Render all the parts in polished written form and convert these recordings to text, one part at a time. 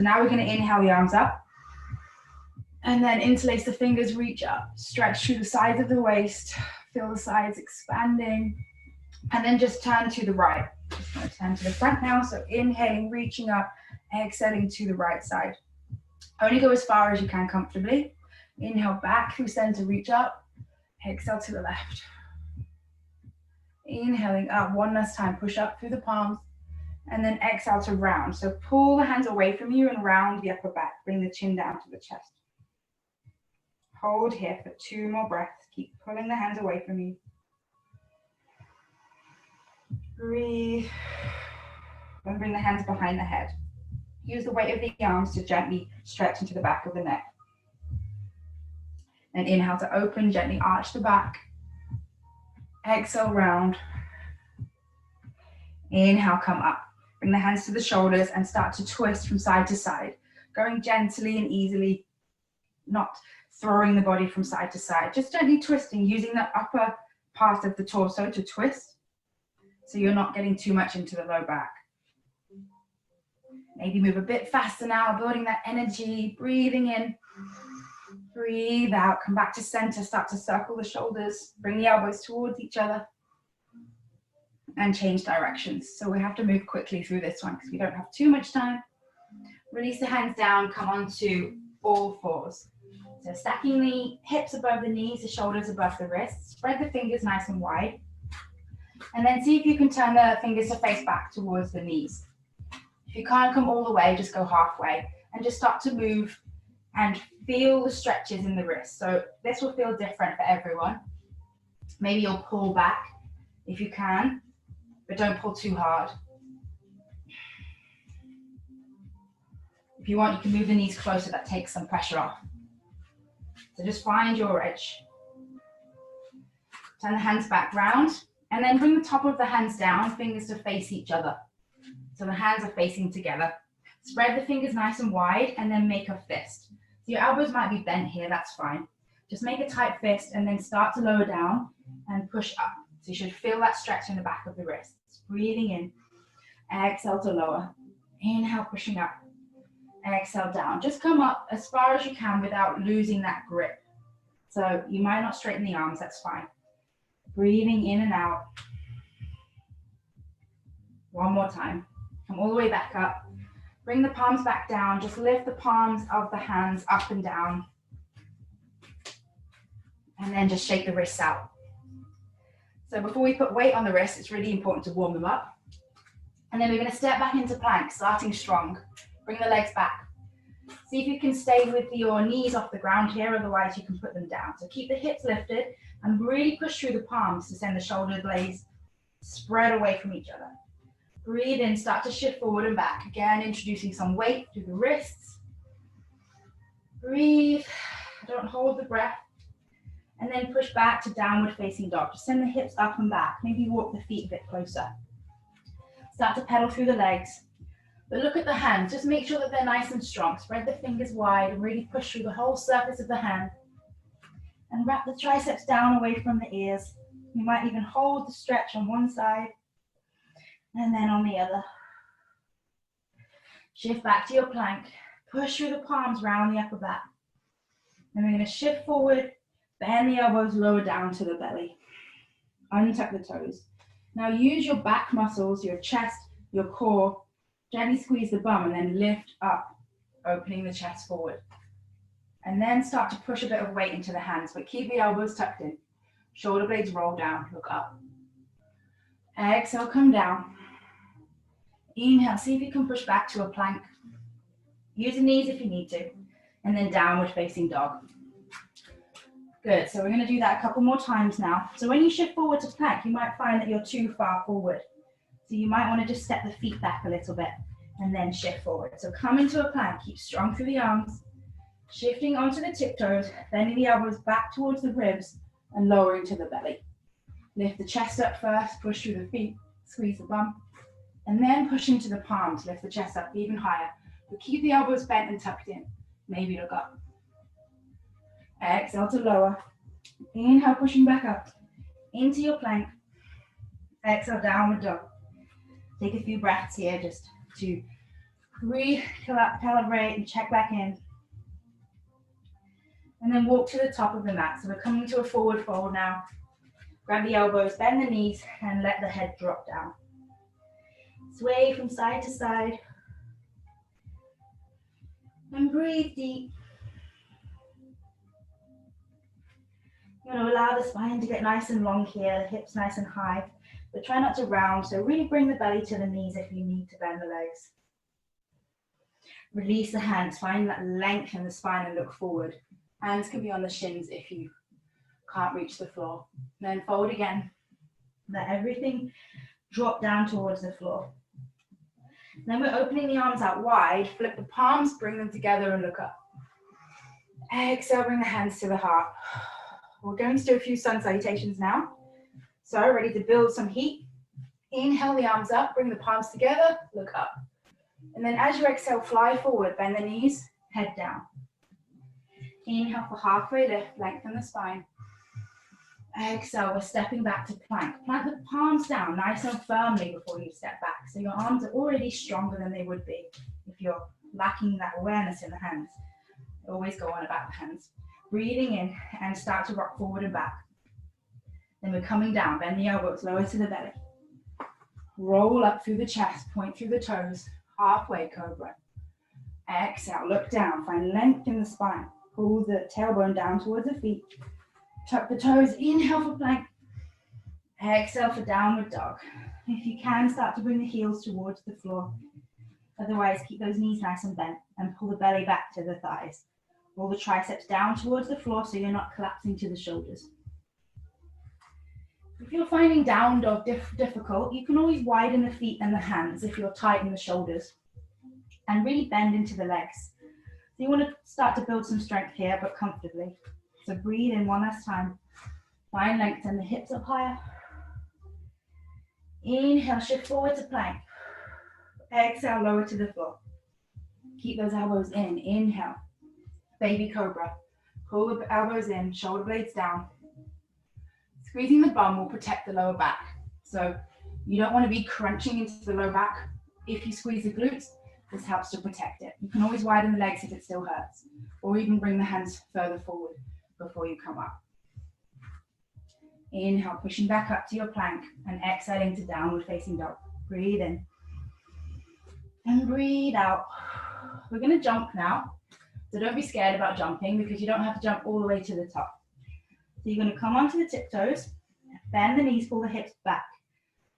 Now we're going to inhale the arms up. And then interlace the fingers, reach up, stretch through the sides of the waist, feel the sides expanding, and then just turn to the right. Just going to turn to the front now, so inhaling, reaching up, exhaling to the right side. Only go as far as you can comfortably. Inhale back through center, reach up, exhale to the left. Inhaling up one last time, push up through the palms, and then exhale to round. So pull the hands away from you and round the upper back, bring the chin down to the chest. Hold here for 2 more breaths. Keep pulling the hands away from you. Breathe. And bring the hands behind the head. Use the weight of the arms to gently stretch into the back of the neck. And inhale to open, gently arch the back. Exhale, round. Inhale, come up. Bring the hands to the shoulders and start to twist from side to side. Going gently and easily, not throwing the body from side to side, just gently twisting, using the upper part of the torso to twist, so you're not getting too much into the low back. Maybe move a bit faster now, building that energy, breathing in, breathe out, come back to center, start to circle the shoulders, bring the elbows towards each other, and change directions. So we have to move quickly through this one because we don't have too much time. Release the hands down, come onto all fours. So stacking the hips above the knees, the shoulders above the wrists. Spread the fingers nice and wide. And then see if you can turn the fingers to face back towards the knees. If you can't come all the way, just go halfway. And just start to move and feel the stretches in the wrists. So this will feel different for everyone. Maybe you'll pull back if you can, but don't pull too hard. If you want, you can move the knees closer, that takes some pressure off. So just find your edge. Turn the hands back round, and then bring the top of the hands down, fingers to face each other. So the hands are facing together. Spread the fingers nice and wide, and then make a fist. So your elbows might be bent here, that's fine. Just make a tight fist, and then start to lower down and push up. So you should feel that stretch in the back of the wrists. Breathing in, exhale to lower. Inhale, pushing up. Exhale down. Just come up as far as you can without losing that grip. So you might not straighten the arms, that's fine. Breathing in and out. One more time. Come all the way back up. Bring the palms back down. Just lift the palms of the hands up and down. And then just shake the wrists out. So before we put weight on the wrists, it's really important to warm them up. And then we're going to step back into plank, starting strong. Bring the legs back. See if you can stay with your knees off the ground here, otherwise you can put them down. So keep the hips lifted and really push through the palms to send the shoulder blades spread away from each other. Breathe in, start to shift forward and back. Again, introducing some weight through the wrists. Breathe, don't hold the breath. And then push back to downward facing dog. Just send the hips up and back. Maybe walk the feet a bit closer. Start to pedal through the legs. But look at the hands, just make sure that they're nice and strong. Spread the fingers wide and really push through the whole surface of the hand. And wrap the triceps down away from the ears. You might even hold the stretch on one side and then on the other. Shift back to your plank. Push through the palms round the upper back. And we're going to shift forward, bend the elbows lower down to the belly. Untuck the toes. Now use your back muscles, your chest, your core. Gently squeeze the bum and then lift up, opening the chest forward. And then start to push a bit of weight into the hands, but keep the elbows tucked in. Shoulder blades roll down, look up. Exhale, come down. Inhale, see if you can push back to a plank. Use the knees if you need to. And then downward facing dog. Good, so we're going to do that a couple more times now. So when you shift forward to plank, you might find that you're too far forward. So you might want to just step the feet back a little bit and then shift forward. So come into a plank, keep strong through the arms, shifting onto the tiptoes, bending the elbows back towards the ribs and lowering to the belly. Lift the chest up first, push through the feet, squeeze the bum, and then push into the palms, lift the chest up even higher. But keep the elbows bent and tucked in. Maybe look up. Exhale to lower. Inhale, pushing back up into your plank. Exhale, downward dog. Take a few breaths here just to Recalibrate and check back in. And then walk to the top of the mat. So we're coming to a forward fold now. Grab the elbows, bend the knees, and let the head drop down. Sway from side to side. And breathe deep. You want to allow the spine to get nice and long here, the hips nice and high, but try not to round. So really bring the belly to the knees if you need to bend the legs. Release the hands, find that length in the spine and look forward. Hands can be on the shins if you can't reach the floor. Then fold again. Let everything drop down towards the floor. Then we're opening the arms out wide, flip the palms, bring them together and look up. Exhale, bring the hands to the heart. We're going to do a few sun salutations now. So ready to build some heat. Inhale the arms up, bring the palms together, look up. And then as you exhale, fly forward, bend the knees, head down. Inhale for halfway lift, lengthen the spine. Exhale, we're stepping back to plank. Plant the palms down nice and firmly before you step back. So your arms are already stronger than they would be if you're lacking that awareness in the hands. Always go on about the hands. Breathing in and start to rock forward and back. Then we're coming down, bend the elbows, lower to the belly. Roll up through the chest, point through the toes, halfway cobra. Exhale, look down, find length in the spine. Pull the tailbone down towards the feet. Tuck the toes, inhale for plank. Exhale for downward dog. If you can, start to bring the heels towards the floor. Otherwise, keep those knees nice and bent and pull the belly back to the thighs. Roll the triceps down towards the floor so you're not collapsing to the shoulders. If you're finding down dog difficult, you can always widen the feet and the hands if you're tight in the shoulders. And really bend into the legs. So you want to start to build some strength here, but comfortably. So breathe in one last time. Find lengthen the hips up higher. Inhale, shift forward to plank. Exhale, lower to the floor. Keep those elbows in. Inhale. Baby cobra. Pull the elbows in, shoulder blades down. Squeezing the bum will protect the lower back. So you don't want to be crunching into the lower back. If you squeeze the glutes, this helps to protect it. You can always widen the legs if it still hurts, or even bring the hands further forward before you come up. Inhale, pushing back up to your plank and exhaling to downward facing dog. Breathe in and breathe out. We're going to jump now. So don't be scared about jumping because you don't have to jump all the way to the top. So you're going to come onto the tiptoes, bend the knees, pull the hips back.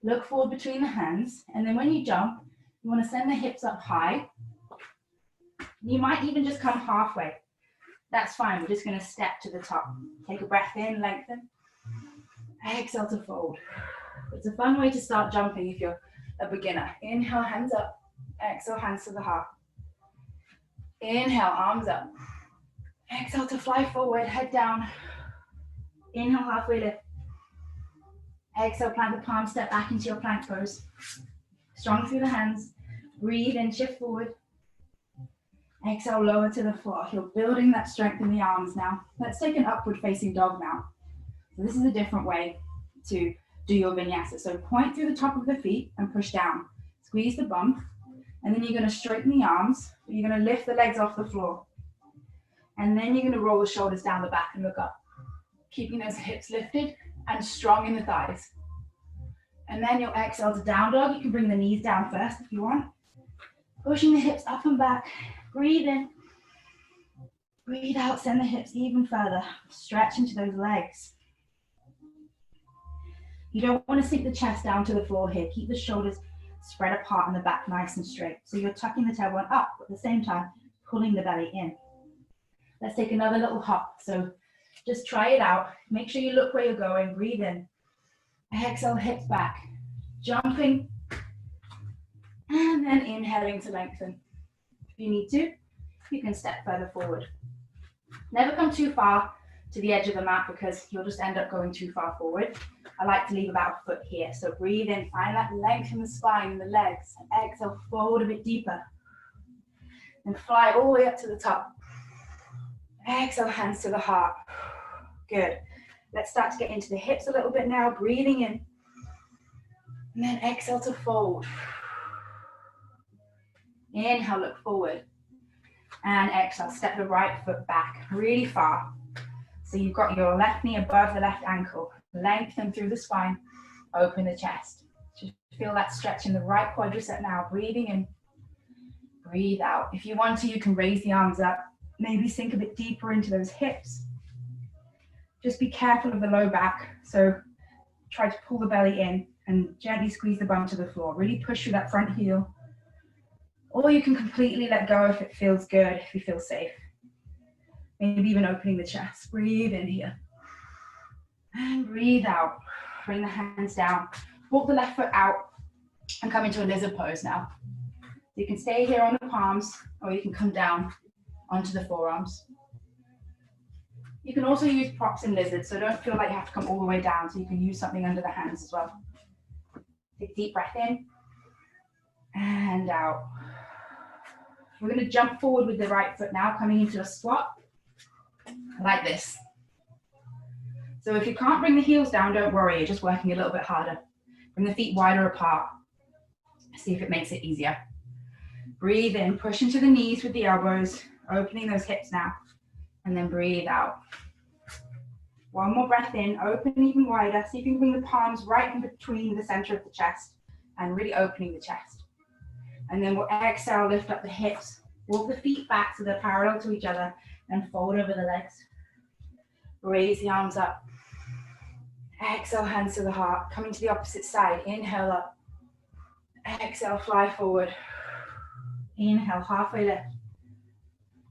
Look forward between the hands, and then when you jump, you want to send the hips up high. You might even just come halfway. That's fine, we're just going to step to the top. Take a breath in, lengthen. Exhale to fold. It's a fun way to start jumping if you're a beginner. Inhale, hands up. Exhale, hands to the heart. Inhale, arms up. Exhale to fly forward, head down. Inhale, halfway lift. Exhale, plant the palms, step back into your plank pose. Strong through the hands. Breathe in, shift forward. Exhale, lower to the floor. You're building that strength in the arms now. Let's take an upward facing dog now. So this is a different way to do your vinyasa. So point through the top of the feet and push down. Squeeze the bum. And then you're going to straighten the arms. You're going to lift the legs off the floor. And then you're going to roll the shoulders down the back and look up. Keeping those hips lifted and strong in the thighs. And then you'll exhale to down dog. You can bring the knees down first if you want. Pushing the hips up and back. Breathe in. Breathe out. Send the hips even further. Stretch into those legs. You don't want to sink the chest down to the floor here. Keep the shoulders spread apart and the back nice and straight. So you're tucking the tailbone up, but at the same time, pulling the belly in. Let's take another little hop. So just try it out. Make sure you look where you're going. Breathe in. Exhale, hips back. Jumping. And then inhaling to lengthen. If you need to, you can step further forward. Never come too far to the edge of the mat because you'll just end up going too far forward. I like to leave about a foot here. So breathe in, find that length in the spine and the legs. Exhale, fold a bit deeper. And fly all the way up to the top. Exhale, hands to the heart. Good. Let's start to get into the hips a little bit now. Breathing in. And then exhale to fold. Inhale, look forward. And exhale, step the right foot back really far. So you've got your left knee above the left ankle. Lengthen through the spine, open the chest. Just feel that stretch in the right quadricep now. Breathing in, breathe out. If you want to, you can raise the arms up. Maybe sink a bit deeper into those hips. Just be careful of the low back. So try to pull the belly in and gently squeeze the bum to the floor. Really push through that front heel. Or you can completely let go if it feels good, if you feel safe. Maybe even opening the chest. Breathe in here. And breathe out. Bring the hands down. Walk the left foot out and come into a lizard pose now. You can stay here on the palms or you can come down onto the forearms. You can also use props in lizards, so don't feel like you have to come all the way down, so you can use something under the hands as well. Take a deep breath in and out. We're going to jump forward with the right foot now, coming into a squat like this. So if you can't bring the heels down, don't worry, you're just working a little bit harder. Bring the feet wider apart. See if it makes it easier. Breathe in, push into the knees with the elbows, opening those hips now, and then breathe out. One more breath in, open even wider. See if you can bring the palms right in between the center of the chest and really opening the chest. And then we'll exhale, lift up the hips, walk the feet back so they're parallel to each other and fold over the legs. Raise the arms up. Exhale, hands to the heart. Coming to the opposite side, inhale up. Exhale, fly forward. Inhale, halfway lift.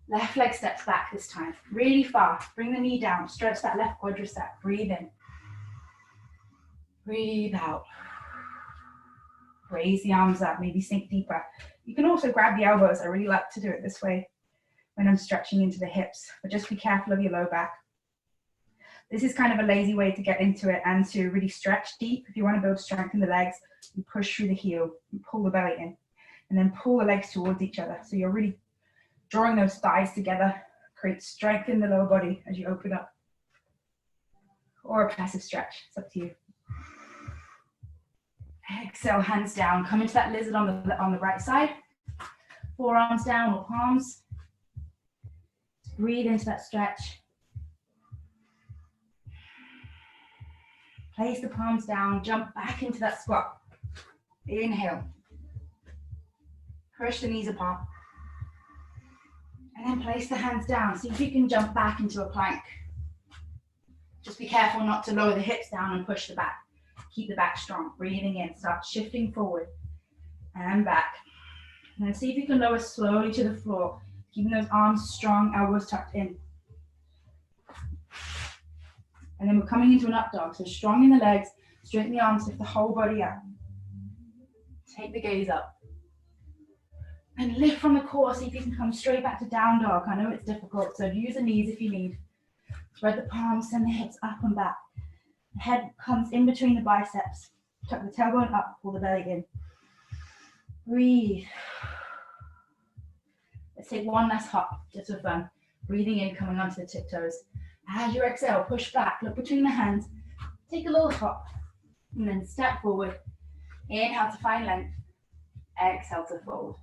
Left leg steps back this time, really far. Bring the knee down, stretch that left quadricep. Breathe in. Breathe out. Raise the arms up, maybe sink deeper. You can also grab the elbows. I really like to do it this way when I'm stretching into the hips, but just be careful of your low back. This is kind of a lazy way to get into it and to really stretch deep. If you want to build strength in the legs, you push through the heel, you pull the belly in, and then pull the legs towards each other. So you're really drawing those thighs together, create strength in the lower body as you open up. Or a passive stretch, it's up to you. Exhale, hands down. Come into that lizard on the right side. Forearms down or palms. Breathe into that stretch. Place the palms down, jump back into that squat. Inhale. Push the knees apart. And then place the hands down. See if you can jump back into a plank. Just be careful not to lower the hips down and push the back. Keep the back strong. Breathing in. Start shifting forward and back. And then see if you can lower slowly to the floor. Keeping those arms strong, elbows tucked in. And then we're coming into an up dog. So strong in the legs, straighten the arms, lift the whole body up. Take the gaze up. And lift from the core, see if you can come straight back to down dog. I know it's difficult, so use the knees if you need. Spread the palms, send the hips up and back. The head comes in between the biceps. Tuck the tailbone up, pull the belly in. Breathe. Let's take one last hop, just for fun. Breathing in, coming onto the tiptoes. As you exhale, push back, look between the hands. Take a little hop, and then step forward. Inhale to find length. Exhale to fold.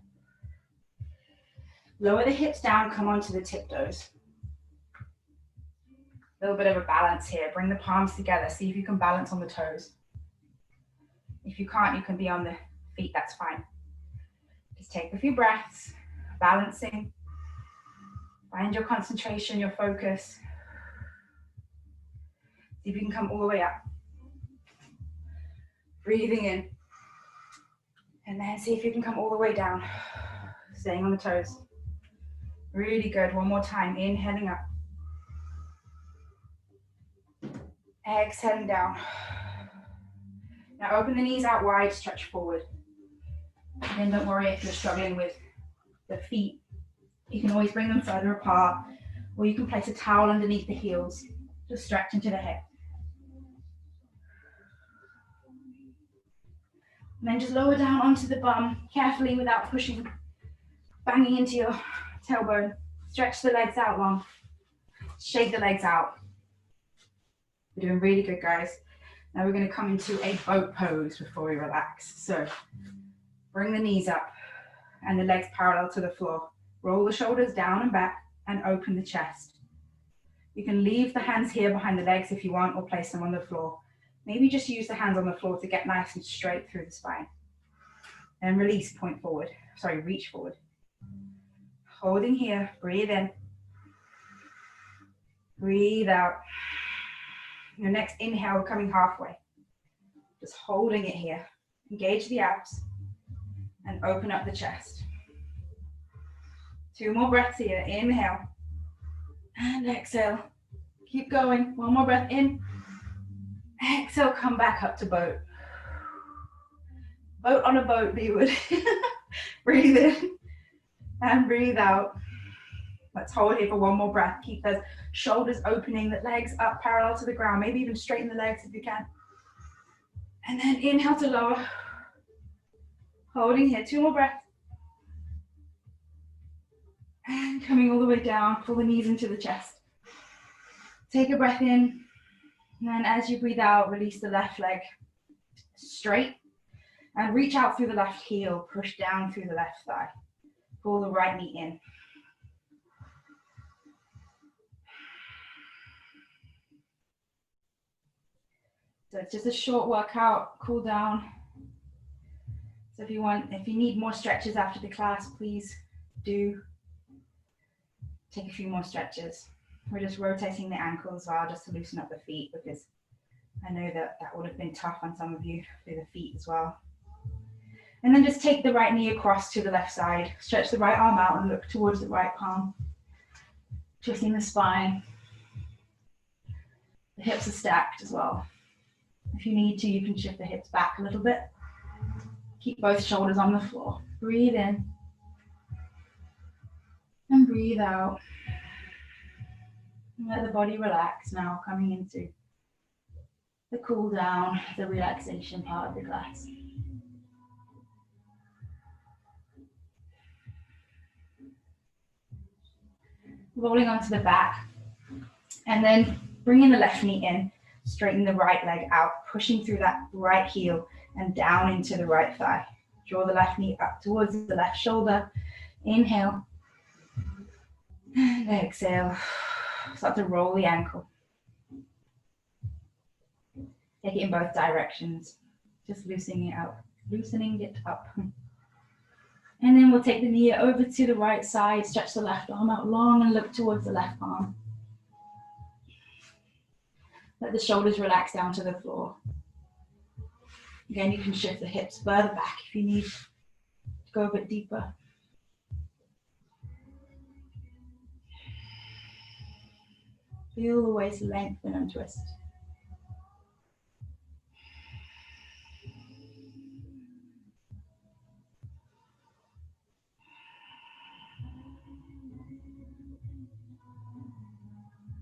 Lower the hips down, come onto the tiptoes. A little bit of a balance here. Bring the palms together. See if you can balance on the toes. If you can't, you can be on the feet, that's fine. Just take a few breaths, balancing. Find your concentration, your focus. See if you can come all the way up. Breathing in. And then see if you can come all the way down. Staying on the toes. Really good. One more time. Inhaling up. Exhaling down. Now open the knees out wide, stretch forward. And then don't worry if you're struggling with the feet. You can always bring them further apart, or you can place a towel underneath the heels. Just stretch into the hip. And then just lower down onto the bum, carefully without pushing, banging into your tailbone. Stretch the legs out long. Shake the legs out. We're doing really good, guys. Now we're going to come into a boat pose before we relax. So bring the knees up. and the legs parallel to the floor. Roll the shoulders down and back and open the chest. You can leave the hands here behind the legs if you want, or place them on the floor. Maybe just use the hands on the floor to get nice and straight through the spine. And release, point forward. Sorry, reach forward. Holding here, breathe in. Breathe out. Your next inhale, we're coming halfway. Just holding it here. Engage the abs and open up the chest. 2 more breaths here. Inhale and exhale. Keep going. 1 more breath in. Exhale, come back up to boat. Boat on a boat, be would. Breathe in and breathe out. Let's hold here for 1 more breath. Keep those shoulders opening, the legs up parallel to the ground. Maybe even straighten the legs if you can. And then inhale to lower. Holding here, 2 more breaths. And coming all the way down, pull the knees into the chest. Take a breath in. And then as you breathe out, release the left leg straight. And reach out through the left heel, push down through the left thigh. Pull the right knee in. So it's just a short workout, cool down. So if you need more stretches after the class, please do take a few more stretches. We're just rotating the ankles as well, just to loosen up the feet, because I know that would have been tough on some of you through the feet as well. And then just take the right knee across to the left side. Stretch the right arm out and look towards the right palm. Twisting the spine. The hips are stacked as well. If you need to, you can shift the hips back a little bit. Keep both shoulders on the floor. Breathe in. And breathe out. And let the body relax now, coming into the cool down, the relaxation part of the class. Rolling onto the back, and then bringing the left knee in, straighten the right leg out, pushing through that right heel and down into the right thigh. Draw the left knee up towards the left shoulder. Inhale and exhale. Start to roll the ankle. Take it in both directions, just loosening it up. And then we'll take the knee over to the right side, stretch the left arm out long and look towards the left palm. Let the shoulders relax down to the floor. Again, you can shift the hips further back if you need to go a bit deeper. Feel the waist lengthen and twist.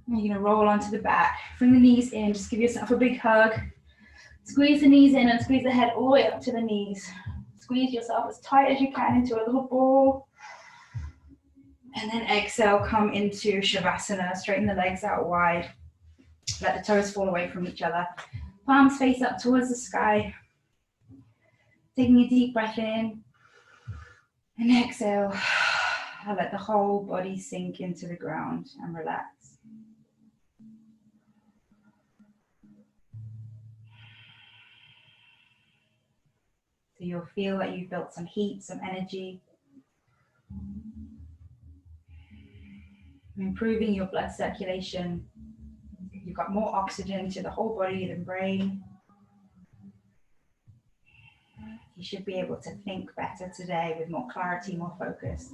And you're going to roll onto the back. Bring the knees in. Just give yourself a big hug. Squeeze the knees in and squeeze the head all the way up to the knees. Squeeze yourself as tight as you can into a little ball. And then exhale, come into Shavasana. Straighten the legs out wide. Let the toes fall away from each other. Palms face up towards the sky. Taking a deep breath in. And exhale. Let the whole body sink into the ground and relax. So you'll feel that you've built some heat, some energy. Improving your blood circulation. You've got more oxygen to the whole body than brain. You should be able to think better today with more clarity, more focus.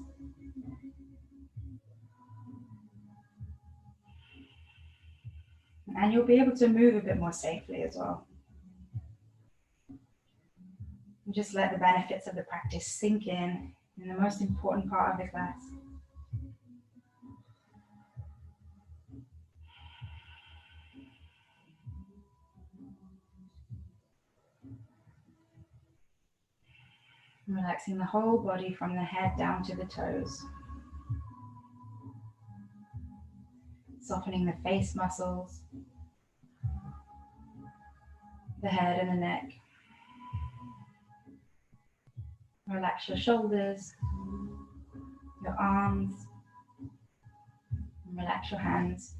And you'll be able to move a bit more safely as well. And just let the benefits of the practice sink in the most important part of the class. Relaxing the whole body from the head down to the toes. Softening the face muscles, the head and the neck. Relax your shoulders, your arms, and relax your hands.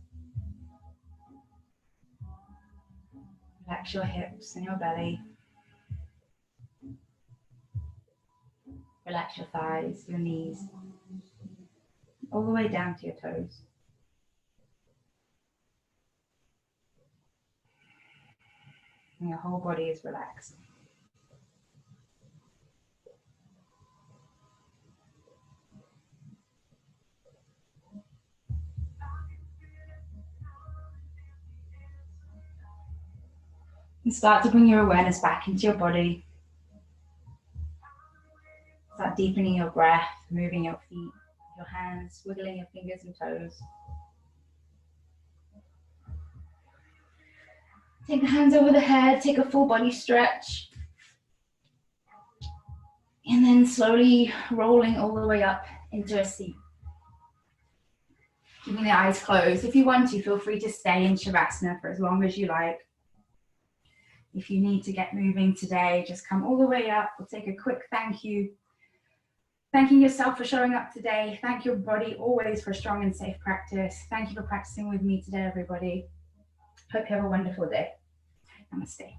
Relax your hips and your belly. Relax your thighs, your knees, all the way down to your toes. And your whole body is relaxed. And start to bring your awareness back into your body. Start deepening your breath, moving your feet, your hands, wiggling your fingers and toes. Take the hands over the head, take a full body stretch. And then slowly rolling all the way up into a seat. Keeping the eyes closed. If you want to, feel free to stay in Shavasana for as long as you like. If you need to get moving today, just come all the way up. We'll take a quick thank you. Thanking yourself for showing up today. Thank your body always for strong and safe practice. Thank you for practicing with me today, everybody. Hope you have a wonderful day. Namaste.